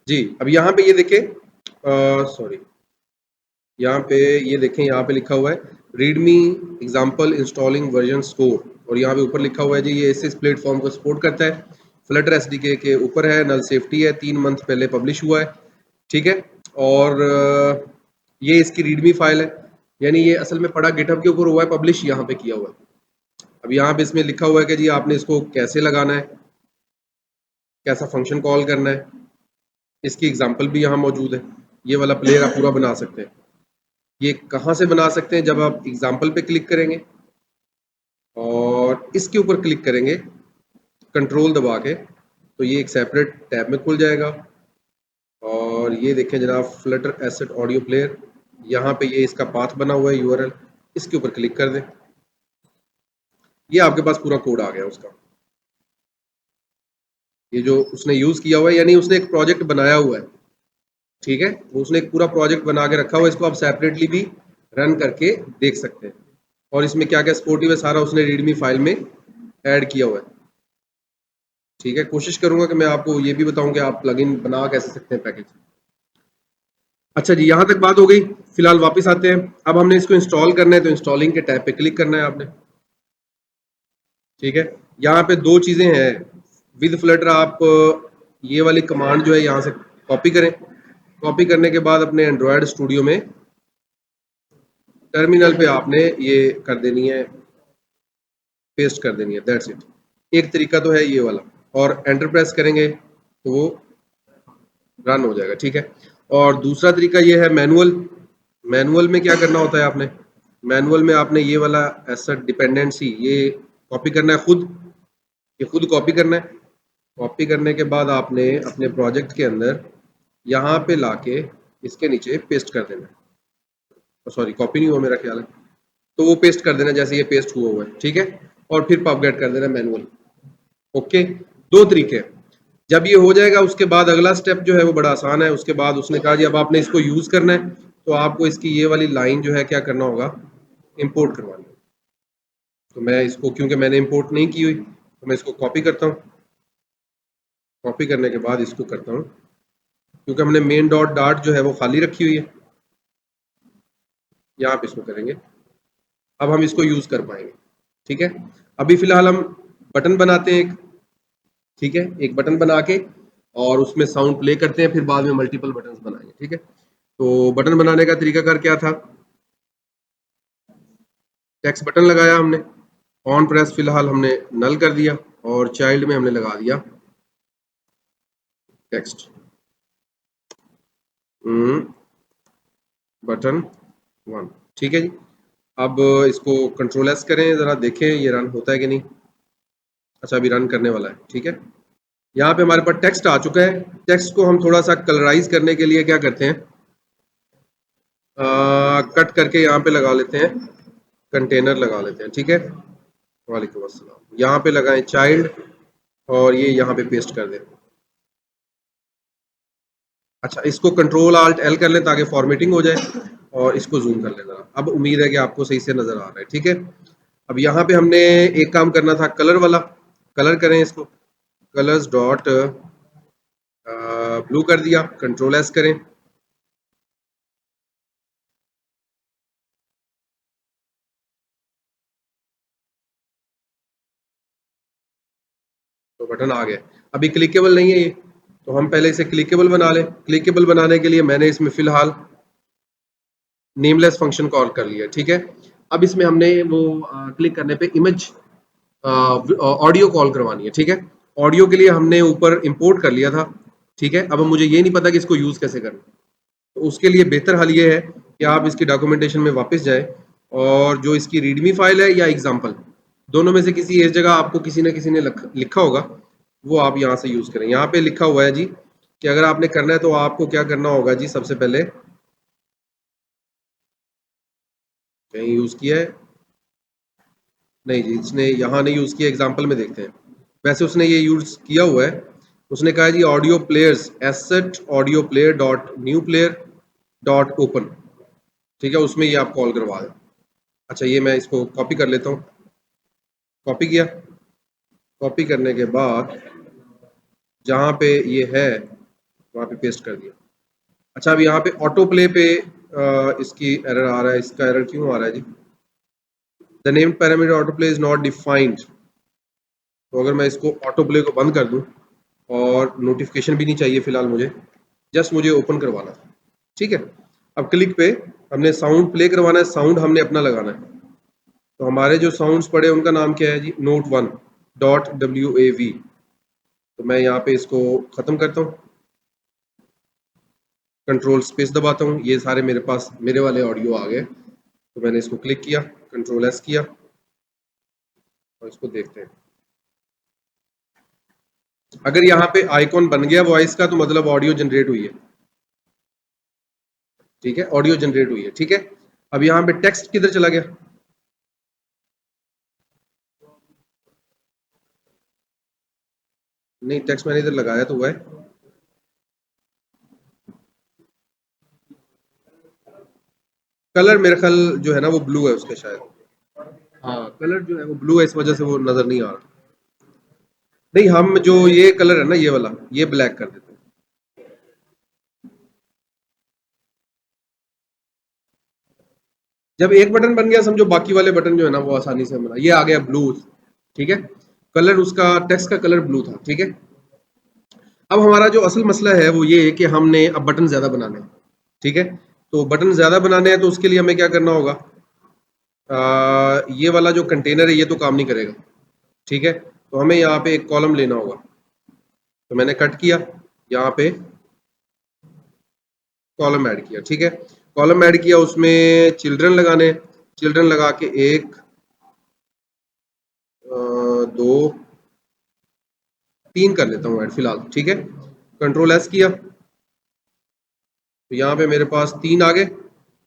जी। अब यहाँ पे ये देखें, सॉरी, यहाँ पे ये देखें, यहाँ पे लिखा हुआ है readme example installing version score, और यहाँ पे ऊपर लिखा हुआ है जी ये इस प्लेटफॉर्म को सपोर्ट करता है, फ्लटर एसडीके के ऊपर है, नल सेफ्टी है, 3 मंथ पहले पब्लिश हुआ है, ठीक है। और ये इसकी रीडमी फाइल है, यानी ये असल में पड़ा गिटहब के ऊपर हुआ है, पब्लिश यहाँ पे किया हुआ है। अब यहाँ पे इसमें लिखा हुआ है कि जी आपने इसको कैसे लगाना है, कैसा फंक्शन कॉल करना है, इसकी एग्जाम्पल भी यहाँ मौजूद है। ये वाला प्लेयर आप पूरा बना सकते हैं। ये कहाँ से बना सकते हैं, जब आप एग्जाम्पल पे क्लिक करेंगे और इसके ऊपर क्लिक करेंगे कंट्रोल दबा के, तो ये एक सेपरेट टैब में खुल जाएगा। और ये देखें जनाब, फ्लटर एसेट ऑडियो प्लेयर, यहाँ पे ये इसका पाथ बना हुआ है यूआरएल, इसके ऊपर क्लिक कर दें, ये आपके पास पूरा कोड आ गया उसका। ये जो उसने यूज किया हुआ है, यानी उसने एक प्रोजेक्ट बनाया हुआ है, ठीक है, वो उसने एक पूरा प्रोजेक्ट बना के रखा हुआ है, इसको आप सेपरेटली भी रन करके देख सकते हैं। और इसमें क्या क्या सपोर्टिव है सारा उसने रीडमी फाइल में ऐड किया हुआ है, ठीक है। कोशिश करूंगा कि मैं आपको ये भी बताऊं कि आप प्लगइन बना कैसे सकते हैं पैकेज। अच्छा जी, यहां तक बात हो गई। फिलहाल वापस आते हैं। अब हमने इसको इंस्टॉल करना है, तो इंस्टॉलिंग के टैब पे क्लिक करना है आपने, ठीक है। यहाँ पे दो चीजें हैं विद फ्लटर, आप ये वाली कमांड जो है यहाँ से कॉपी करें, कॉपी करने के बाद अपने एंड्रॉयड स्टूडियो में टर्मिनल पे आपने ये कर देनी है, पेस्ट कर देनी है, दैट्स इट। एक तरीका तो है ये वाला, और एंटर प्रेस करेंगे तो वो रन हो जाएगा, ठीक है। और दूसरा तरीका ये है मैनुअल। मैनुअल में क्या करना होता है आपने, मैनुअल में आपने ये वाला एसेट डिपेंडेंसी ये कॉपी करना है खुद, ये खुद कॉपी करना है। कॉपी करने के बाद आपने अपने प्रोजेक्ट के अंदर यहाँ पे लाके इसके नीचे पेस्ट कर देना है। सॉरी, कॉपी नहीं हुआ मेरा ख्याल है, तो वो पेस्ट कर देना जैसे ये पेस्ट हुआ हुआ है, ठीक है। और फिर पॉपगेट कर देना मैनुअल। ओके, दो तरीके हैं। जब ये हो जाएगा उसके बाद अगला स्टेप जो है वो बड़ा आसान है। उसके बाद उसने कहा जी अब आपने इसको यूज करना है, तो आपको इसकी ये वाली लाइन जो है क्या करना होगा, इंपोर्ट करवानी है। तो मैं इसको, क्योंकि मैंने इंपोर्ट नहीं की हुई, तो मैं इसको कॉपी करता हूँ। कॉपी करने के बाद इसको करता हूँ, क्योंकि हमने मेन डॉट डाट जो है वो खाली रखी हुई है, यहाँ पे इसको करेंगे। अब हम इसको यूज कर पाएंगे, ठीक है। अभी फिलहाल हम बटन बनाते हैं एक, ठीक है, एक बटन बना के और उसमें साउंड प्ले करते हैं, फिर बाद में मल्टीपल बटन बनाएंगे, ठीक है। तो बटन बनाने का तरीका कर क्या था, टेक्स्ट बटन लगाया हमने, ऑन प्रेस फिलहाल हमने नल कर दिया, और चाइल्ड में हमने लगा दिया टेक्स्ट बटन 1, ठीक है जी। अब इसको कंट्रोल एस करें, जरा देखें ये रन होता है कि नहीं। अच्छा, अभी रन करने वाला है, ठीक है। यहाँ पे हमारे पास टेक्स्ट आ चुका है। टेक्स्ट को हम थोड़ा सा कलराइज करने के लिए क्या करते हैं, कट करके यहाँ पे लगा लेते हैं, कंटेनर लगा लेते हैं, ठीक है। वालेकुम अस्सलाम, यहाँ पे लगाएं चाइल्ड, और ये यहाँ पे पेस्ट कर दें। अच्छा, इसको कंट्रोल आल्ट एल कर लें ताकि फॉर्मेटिंग हो जाए, और इसको जूम कर लें जरा। अब उम्मीद है कि आपको सही से नजर आ रहा है, ठीक है। अब यहाँ पे हमने एक काम करना था, कलर वाला। कलर करें इसको, कलर्स डॉट ब्लू कर दिया, कंट्रोल एस करें, तो बटन आ गया। अभी क्लिकेबल नहीं है ये, तो हम पहले इसे क्लिकेबल बना लें। क्लिकेबल बनाने के लिए मैंने इसमें फिलहाल नेमलेस फंक्शन कॉल कर लिया, ठीक है। अब इसमें हमने वो क्लिक करने पे इमेज ऑडियो कॉल करवानी है, ठीक है। ऑडियो के लिए हमने ऊपर इंपोर्ट कर लिया था, ठीक है। अब मुझे ये नहीं पता कि इसको यूज कैसे करना, तो उसके लिए बेहतर हल ये है कि आप इसकी डॉक्यूमेंटेशन में वापस जाएं, और जो इसकी रीडमी फाइल है या एग्जाम्पल, दोनों में से किसी एक जगह आपको किसी न किसी ने लिखा होगा, वो आप यहाँ से यूज करें। यहाँ पे लिखा हुआ है जी कि अगर आपने करना है तो आपको क्या करना होगा जी, सबसे पहले कहीं यूज किया है, नहीं जी इसने यहाँ नहीं यूज किया, एग्जाम्पल में देखते हैं। वैसे उसने ये यूज किया हुआ है, उसने कहा है जी audio players asset audio player dot new player dot open, ठीक है, उसमें ये आप कॉल करवा दें। अच्छा, ये मैं इसको कॉपी कर लेता हूँ, कॉपी किया। कॉपी करने के बाद जहाँ पे ये है वहां पे पेस्ट कर दिया। अच्छा, अब यहाँ पे ऑटो प्ले पे इसकी एरर आ रहा है। इसका एरर क्यों आ रहा है जी? The named parameter auto play is not defined. तो अगर मैं इसको ऑटो प्ले को बंद कर दूं, और नोटिफिकेशन भी नहीं चाहिए फिलहाल मुझे, जस्ट मुझे ओपन करवाना था, ठीक है। अब क्लिक पे हमने साउंड प्ले करवाना है, साउंड हमने अपना लगाना है। तो हमारे जो साउंड्स पड़े उनका नाम क्या है जी? Note1.wav। तो मैं यहाँ पे इसको खत्म करता हूँ, कंट्रोल स्पेस दबाता हूँ, ये सारे मेरे पास मेरे वाले ऑडियो आ गए। तो मैंने इसको क्लिक किया, कंट्रोल एस किया, और इसको देखते हैं। अगर यहाँ पे आइकॉन बन गया वॉइस का, तो मतलब ऑडियो जनरेट हुई है, ठीक है, ऑडियो जनरेट हुई है, ठीक है। अब यहाँ पे टेक्स्ट किधर चला गया? नहीं, टेक्स्ट मैंने इधर लगाया तो हुआ है। कलर मेरे ख्याल जो है ना वो ब्लू है उसके शायद। हाँ, कलर जो है वो ब्लू है, इस वजह से वो नजर नहीं आ रहा। नहीं, हम जो ये कलर है ना, ये वाला, ये ब्लैक कर देते हैं। जब एक बटन बन गया, समझो बाकी वाले बटन जो है ना वो आसानी से बना। ये आ गया ब्लू, ठीक है। कलर उसका, टेक्स्ट का कलर ब्लू था, ठीक है। अब हमारा जो असल मसला है वो ये है कि हमने अब बटन ज्यादा बनाने हैं, ठीक है। तो बटन ज्यादा बनाने हैं तो उसके लिए हमें क्या करना होगा? ये वाला जो कंटेनर है ये तो काम नहीं करेगा, ठीक है। तो हमें यहाँ पे एक कॉलम लेना होगा। तो मैंने कट किया, यहाँ पे कॉलम ऐड किया, ठीक है। कॉलम ऐड किया, उसमें चिल्ड्रन लगाने, चिल्ड्रन लगा के एक, दो, तीन कर लेता हूँ ऐड फिलहाल, ठीक है। कंट्रोल एस किया, तो यहाँ पे मेरे पास तीन आ गए।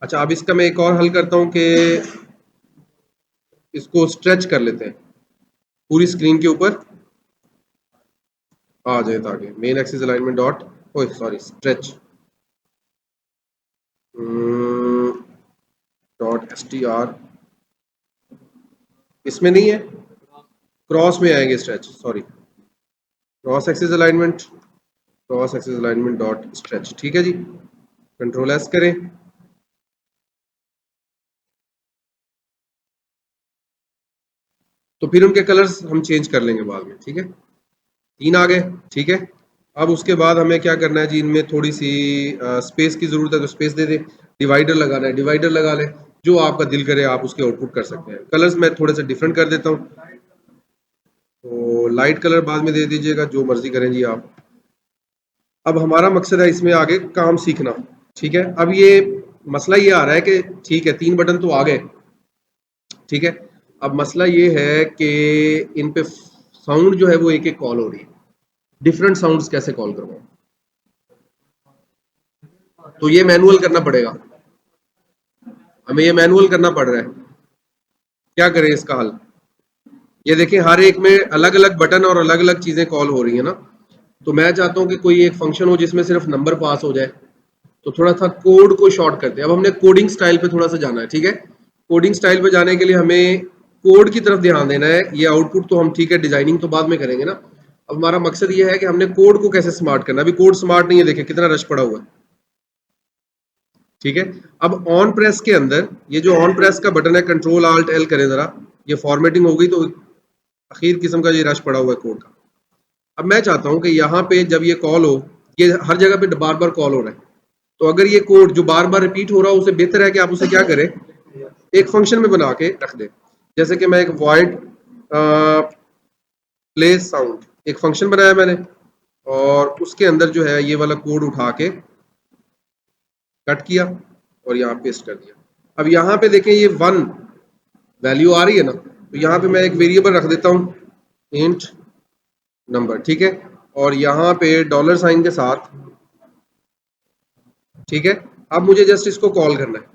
अच्छा, अब इसका मैं एक और हल करता हूँ कि इसको स्ट्रेच कर लेते हैं पूरी स्क्रीन के ऊपर आ जाए, ताकि मेन एक्सिस अलाइनमेंट डॉट, ओए sorry, stretch dot S T R, इसमें नहीं है, क्रॉस में आएंगे stretch, sorry, cross axis alignment, cross axis alignment dot stretch, ठीक है जी। कंट्रोल एस करें, तो फिर उनके कलर्स हम चेंज कर लेंगे बाद में, ठीक है। तीन आ गए, ठीक है। अब उसके बाद हमें क्या करना है जी? इनमें थोड़ी सी स्पेस की जरूरत है, तो स्पेस दे दे। डिवाइडर लगाना है, डिवाइडर लगा ले, जो आपका दिल करे आप उसके आउटपुट कर सकते हैं। कलर्स मैं थोड़े से डिफरेंट कर देता हूँ, तो लाइट कलर बाद में दे दीजिएगा, जो मर्जी करें जी आप। अब हमारा मकसद है इसमें आगे काम सीखना, ठीक है। अब ये मसला ये आ रहा है कि ठीक है, तीन बटन तो आ गए, ठीक है। अब मसला ये है कि इन पे साउंड जो है वो एक एक कॉल हो रही है, डिफरेंट साउंड्स कैसे कॉल करवाऊं? तो ये मैनुअल करना पड़ेगा, हमें ये मैनुअल करना पड़ रहा है। क्या करें इसका हल? ये देखें, हर एक में अलग अलग बटन और अलग अलग चीजें कॉल हो रही है ना। तो मैं चाहता हूं कि कोई एक फंक्शन हो जिसमें सिर्फ नंबर पास हो जाए। तो थोड़ा सा कोड को शॉर्ट करते हैं। अब हमने कोडिंग स्टाइल पे थोड़ा सा जाना है, ठीक है। कोडिंग स्टाइल पे जाने के लिए हमें कोड की तरफ ध्यान देना है। ये आउटपुट तो हम, ठीक है, डिजाइनिंग तो बाद में करेंगे ना। अब हमारा मकसद ये है कि हमने कोड को कैसे स्मार्ट करना है। अभी कोड स्मार्ट नहीं है, देखें कितना रश पड़ा हुआ है, ठीक है। अब ऑन प्रेस के अंदर ये जो ऑन प्रेस का बटन है, कंट्रोल आल्ट एल करें जरा, ये फॉर्मेटिंग हो गई तो अखीर किस्म का ये रश पड़ा हुआ है कोड का। अब मैं चाहता हूं कि यहाँ पे जब ये कॉल हो, ये हर जगह पे बार बार कॉल हो रहा है, तो अगर ये कोड जो बार बार रिपीट हो रहा हो, उसे बेहतर है कि आप उसे क्या करें, एक फंक्शन में बना के रख दें। जैसे कि मैं एक वॉइड प्ले साउंड एक फंक्शन बनाया मैंने, और उसके अंदर जो है ये वाला कोड उठा के कट किया और यहाँ पेस्ट कर दिया। अब यहाँ पे देखें, ये वन वैल्यू आ रही है ना, तो यहाँ पे मैं एक वेरिएबल रख देता हूँ, इंट नंबर, ठीक है। और यहाँ पे डॉलर साइन के साथ, ठीक है। अब मुझे जस्ट इसको कॉल करना है,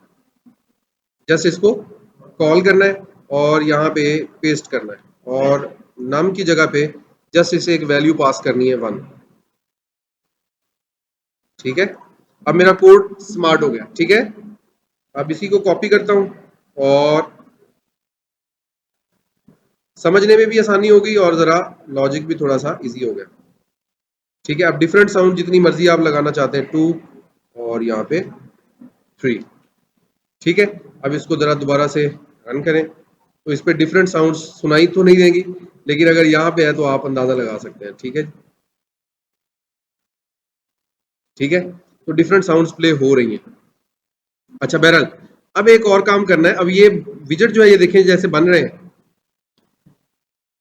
जस्ट इसको कॉल करना है, और यहाँ पे पेस्ट करना है, और नम की जगह पे जस्ट इसे एक वैल्यू पास करनी है, वन, ठीक है। अब मेरा कोड स्मार्ट हो गया, ठीक है। अब इसी को कॉपी करता हूँ, और समझने में भी आसानी होगी, और जरा लॉजिक भी थोड़ा सा इजी हो गया, ठीक है। अब डिफरेंट साउंड जितनी मर्जी आप लगाना चाहते हैं, 2 और यहाँ पे 3, ठीक है। अब इसको जरा दोबारा से रन करें तो इस पे डिफरेंट साउंड सुनाई तो नहीं देंगी, लेकिन अगर यहाँ पे है तो आप अंदाजा लगा सकते हैं, ठीक है। ठीक है, तो डिफरेंट साउंड्स प्ले हो रही हैं। अच्छा बहरहाल, अब एक और काम करना है। अब ये विजेट जो है, ये देखें जैसे बन रहे हैं।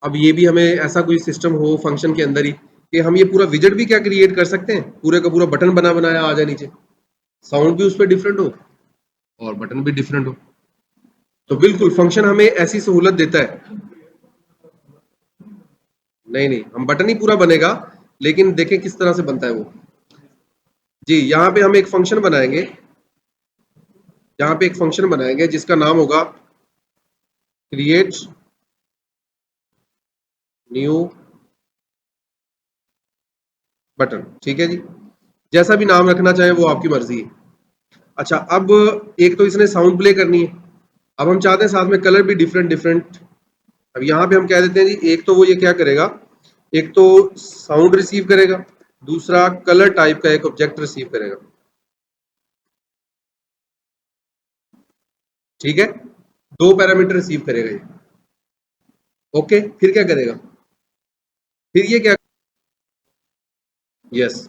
अब ये भी हमें ऐसा कोई सिस्टम हो फंक्शन के अंदर ही कि हम ये पूरा विजेट भी क्या क्रिएट कर सकते हैं, पूरे का पूरा बटन बना बनाया आ जाए नीचे, साउंड भी उस पर डिफरेंट हो और बटन भी डिफरेंट हो। तो बिल्कुल फंक्शन हमें ऐसी सहूलत देता है। नहीं नहीं, हम बटन ही पूरा बनेगा, लेकिन देखें किस तरह से बनता है वो। जी, यहाँ पे हम एक फंक्शन बनाएंगे, यहाँ पे एक फंक्शन बनाएंगे जिसका नाम होगा क्रिएट न्यू बटन, ठीक है जी। जैसा भी नाम रखना चाहे वो आपकी मर्जी है। अच्छा, अब एक तो इसने साउंड प्ले करनी है, अब हम चाहते हैं साथ में कलर भी डिफरेंट डिफरेंट। अब यहाँ पे हम कह देते हैं जी, एक तो वो ये क्या करेगा, एक तो साउंड रिसीव करेगा, दूसरा कलर टाइप का एक ऑब्जेक्ट रिसीव करेगा, ठीक है। 2 पैरामीटर रिसीव करेगा ये। ओके, फिर क्या करेगा, फिर ये क्या, यस,